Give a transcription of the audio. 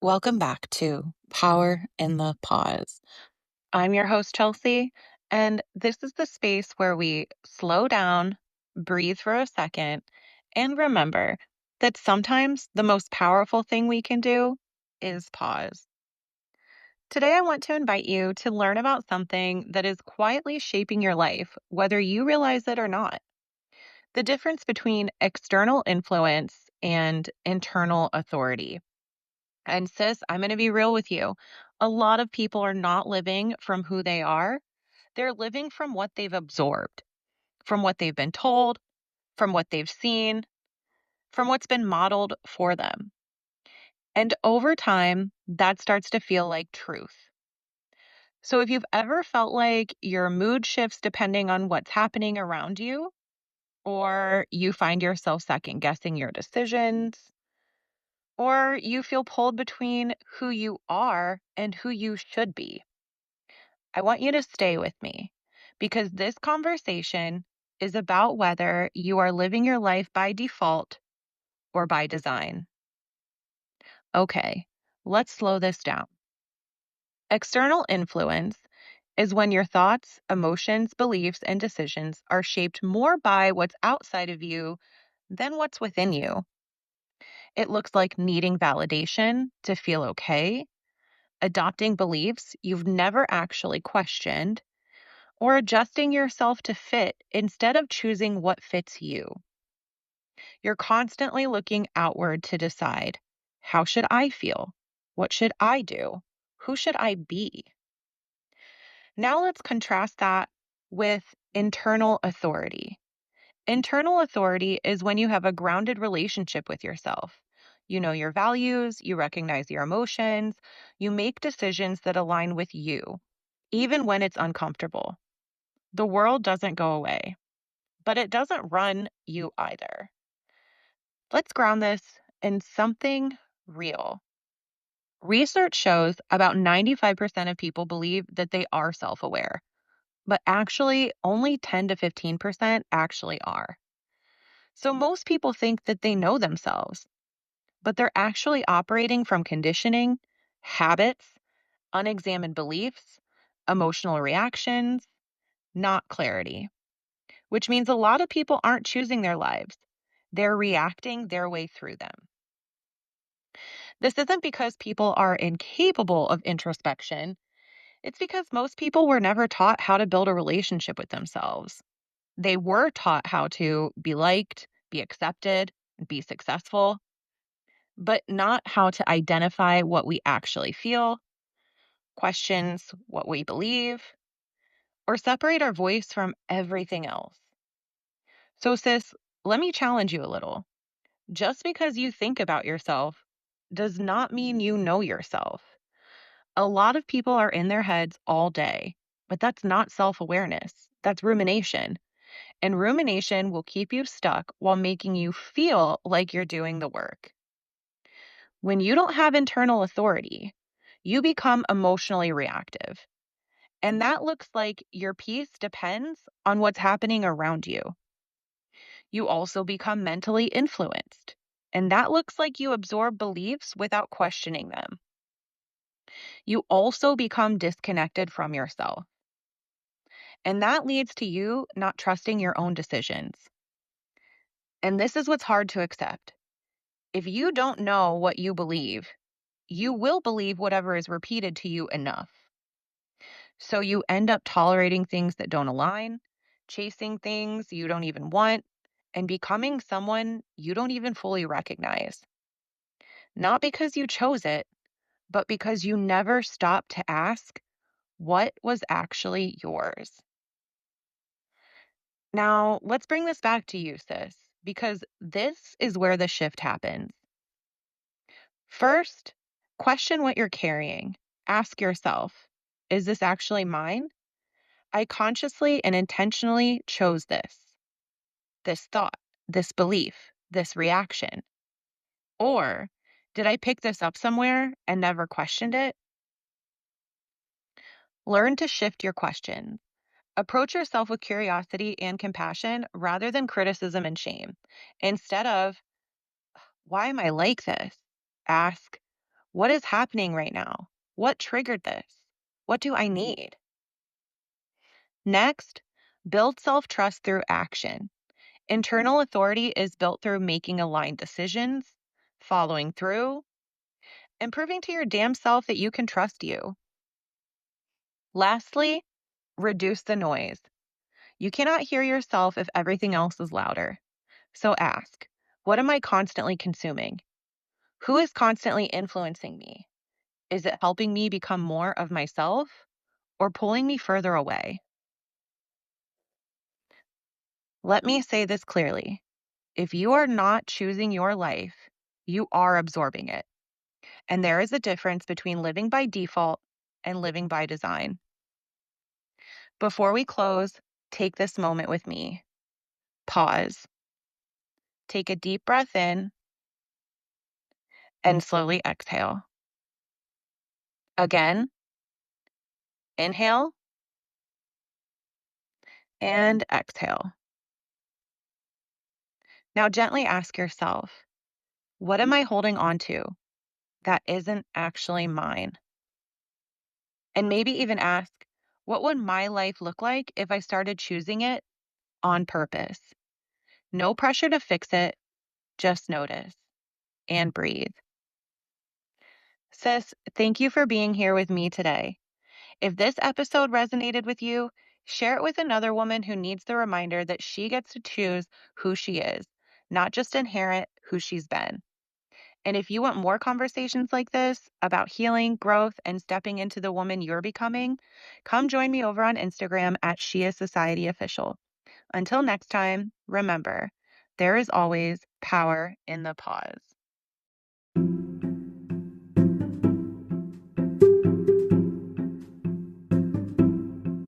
Welcome back to Power in the Pause. I'm your host, Chelsea, and this is the space where we slow down, breathe for a second, and remember that sometimes the most powerful thing we can do is pause. Today, I want to invite you to learn about something that is quietly shaping your life, whether you realize it or not. The difference between external influence and internal authority. And sis, I'm going to be real with you. A lot of people are not living from who they are. They're living from what they've absorbed, from what they've been told, from what they've seen, from what's been modeled for them. And over time, that starts to feel like truth. So if you've ever felt like your mood shifts depending on what's happening around you, or you find yourself second guessing your decisions, or you feel pulled between who you are and who you should be, I want you to stay with me because this conversation is about whether you are living your life by default or by design. Okay, let's slow this down. External influence is when your thoughts, emotions, beliefs, and decisions are shaped more by what's outside of you than what's within you. It looks like needing validation to feel okay, adopting beliefs you've never actually questioned, or adjusting yourself to fit instead of choosing what fits you. You're constantly looking outward to decide, how should I feel? What should I do? Who should I be? Now let's contrast that with internal authority. Internal authority is when you have a grounded relationship with yourself. You know your values, you recognize your emotions, you make decisions that align with you, even when it's uncomfortable. The world doesn't go away, but it doesn't run you either. Let's ground this in something real. Research shows about 95% of people believe that they are self aware, but actually, only 10 to 15% actually are. So most people think that they know themselves, but they're actually operating from conditioning, habits, unexamined beliefs, emotional reactions, not clarity, which means a lot of people aren't choosing their lives. They're reacting their way through them. This isn't because people are incapable of introspection. It's because most people were never taught how to build a relationship with themselves. They were taught how to be liked, be accepted, be successful, but not how to identify what we actually feel, questions what we believe, or separate our voice from everything else. So, sis, let me challenge you a little. Just because you think about yourself does not mean you know yourself. A lot of people are in their heads all day, but that's not self awareness. That's rumination. And rumination will keep you stuck while making you feel like you're doing the work. When you don't have internal authority, you become emotionally reactive. And that looks like your peace depends on what's happening around you. You also become mentally influenced. And that looks like you absorb beliefs without questioning them. You also become disconnected from yourself. And that leads to you not trusting your own decisions. And this is what's hard to accept. If you don't know what you believe, you will believe whatever is repeated to you enough. So you end up tolerating things that don't align, chasing things you don't even want, and becoming someone you don't even fully recognize. Not because you chose it, but because you never stopped to ask what was actually yours. Now, let's bring this back to you, sis, because this is where the shift happens. First, question what you're carrying. Ask yourself, is this actually mine? I consciously and intentionally chose this thought, this belief, this reaction. Or did I pick this up somewhere and never questioned it? Learn to shift your questions. Approach yourself with curiosity and compassion rather than criticism and shame. Instead of, why am I like this? Ask, What is happening right now? What triggered this? What do I need? Next, build self trust through action. Internal authority is built through making aligned decisions, following through, and proving to your damn self that you can trust you. Lastly, reduce the noise. You cannot hear yourself if everything else is louder. So ask, what am I constantly consuming? Who is constantly influencing me? Is it helping me become more of myself or pulling me further away? Let me say this clearly. If you are not choosing your life, you are absorbing it. And there is a difference between living by default and living by design. Before we close, take this moment with me. Pause. Take a deep breath in and slowly exhale. Again, inhale and exhale. Now, gently ask yourself, what am I holding on to that isn't actually mine? And maybe even ask, what would my life look like if I started choosing it on purpose? No pressure to fix it, just notice and breathe. Sis, thank you for being here with me today. If this episode resonated with you, share it with another woman who needs the reminder that she gets to choose who she is, not just inherit who she's been. And if you want more conversations like this about healing, growth, and stepping into the woman you're becoming, come join me over on Instagram at She Is Society Official. Until next time, remember, there is always power in the pause.